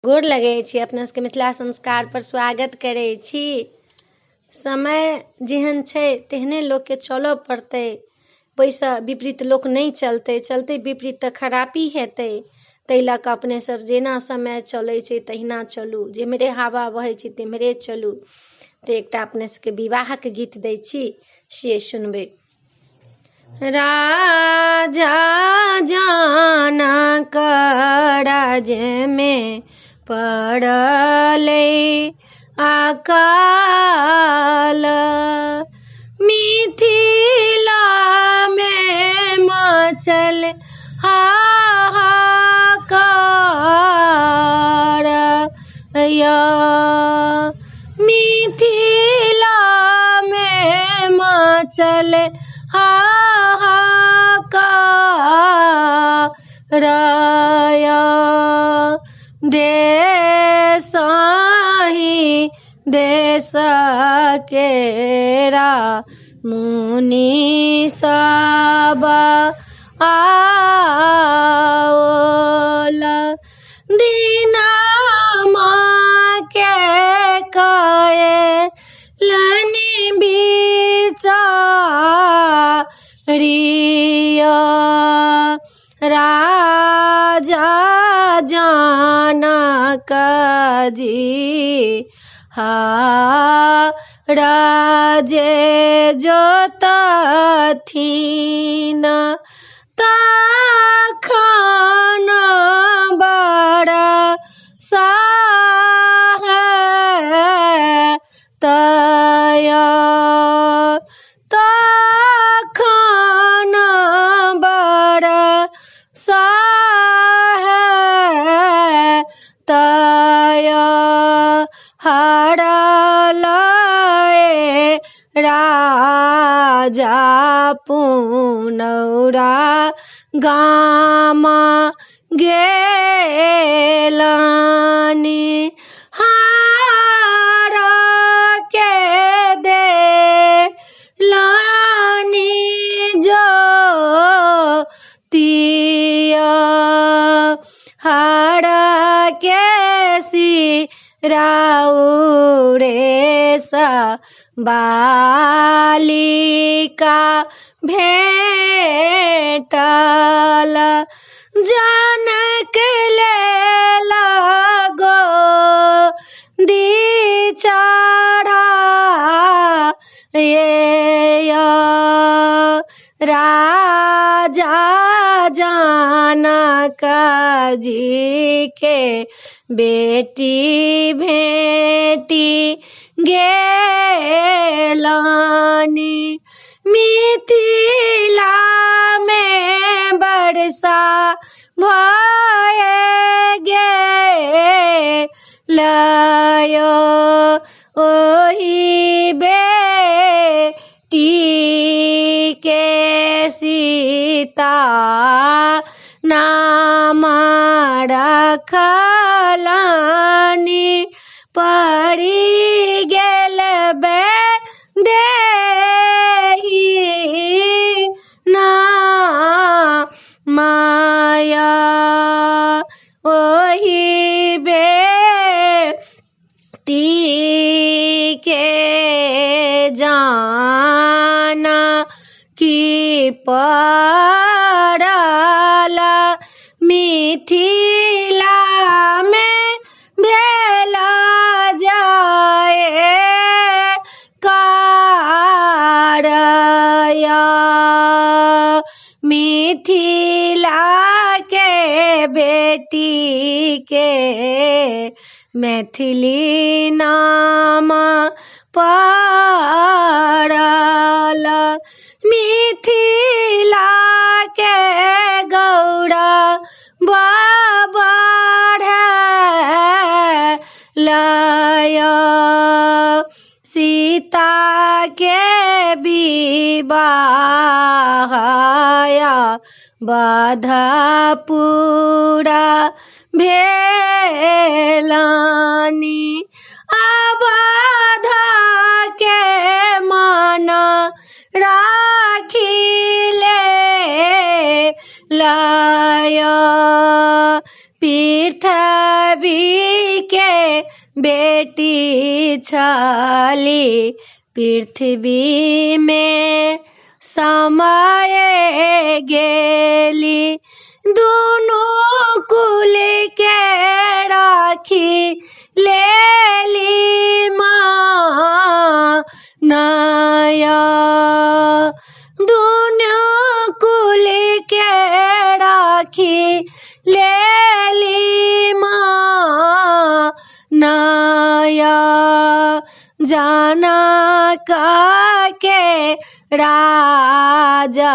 गोर लगै छी, अपना सबके मिथिला संस्कार पर स्वागत करै छी। समय जेहन छै तेहने लोकके चलऽ पड़तै, ओहिसँ विपरीत लोक नहि चलतै, चलतै विपरीत तऽ खरापी हेतै। ताहि लऽ कऽ अपने सब जेना समय चलै छै तहिना चलू, जेम्हरे हवा बहै छै तेम्हरे चलू। तऽ एकटा अपने सबके विवाहक गीत दै छी, से सुनबै। राजा जनक राज्यमे पड़लै अकाल, मिथिलामे मचल हाहाकार। मिथिलामे मचल हाहाकार, देशहि देश केरा मुनि सब आओल, दीनमा के कएलनि विचारिया। राजा जनक जी राज्य जोतथिन, तखन बरसा हेतै, तखन बरसा हेतै। हरलै राजा पुनौरा गाम गेलनि, हार के देलनि जोतिया। हार के सिरौरेसँ बालिका भेटल, जनक लेल गोदी चढ़ाए। राजा जनक जी के बेटी भेटी गेलनि, मिथिलामे वर्षा भए गेलै। ओहि बेटी के सीता नाम रखलनि, पड़ि गेल देहि ना माया। ओहि बेटी के जानकी पड़ल, मिथिलामे भेल जयकार। मिथिला के बेटी के मैथिली नाम पड़ल, मिथिला के गौरव बढ़लै। सीता के विवाह बधपुरा भेलनि, अवध के मन राखिले लय, पृथ्वी के बेटी छली पृथ्वी में समय गेली दुनू कुल के राखी लेली माँ नया दुनू कुल के राखी लेली माँ नया जनक के राजा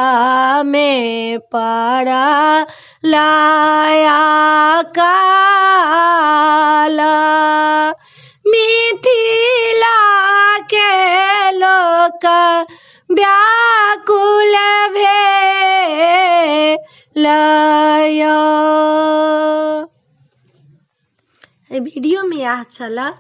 में पड़ा लाया काला मिथिला के लोक व्याकुल भेलया। वीडियो में यह छला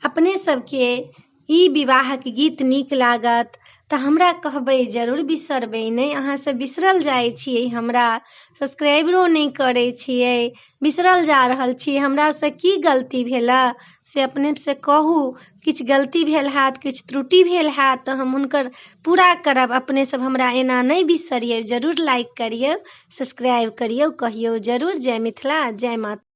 अपने सबके ई विवाह के गीत नीक लागत तऽ हमरा कहबै जरूर, बिसरबै नहीं। अहाँ सब बिसरल जाइ छियै, हमरा सब्सक्राइबरो नहीं करै छियै, बिसरल जा रहल छी। हमरा से की गलती भेला से अपने से कहू। किछु गलती भेल हैत, किछु त्रुटि भेल हैत तऽ हम हुनकर पूरा करब। अपने सब हमरा एना नहीं बिसरियौ, जरूर लाइक करियौ, सब्सक्राइब करियौ, कहियौ जरूर। जय मिथिला, जय माता।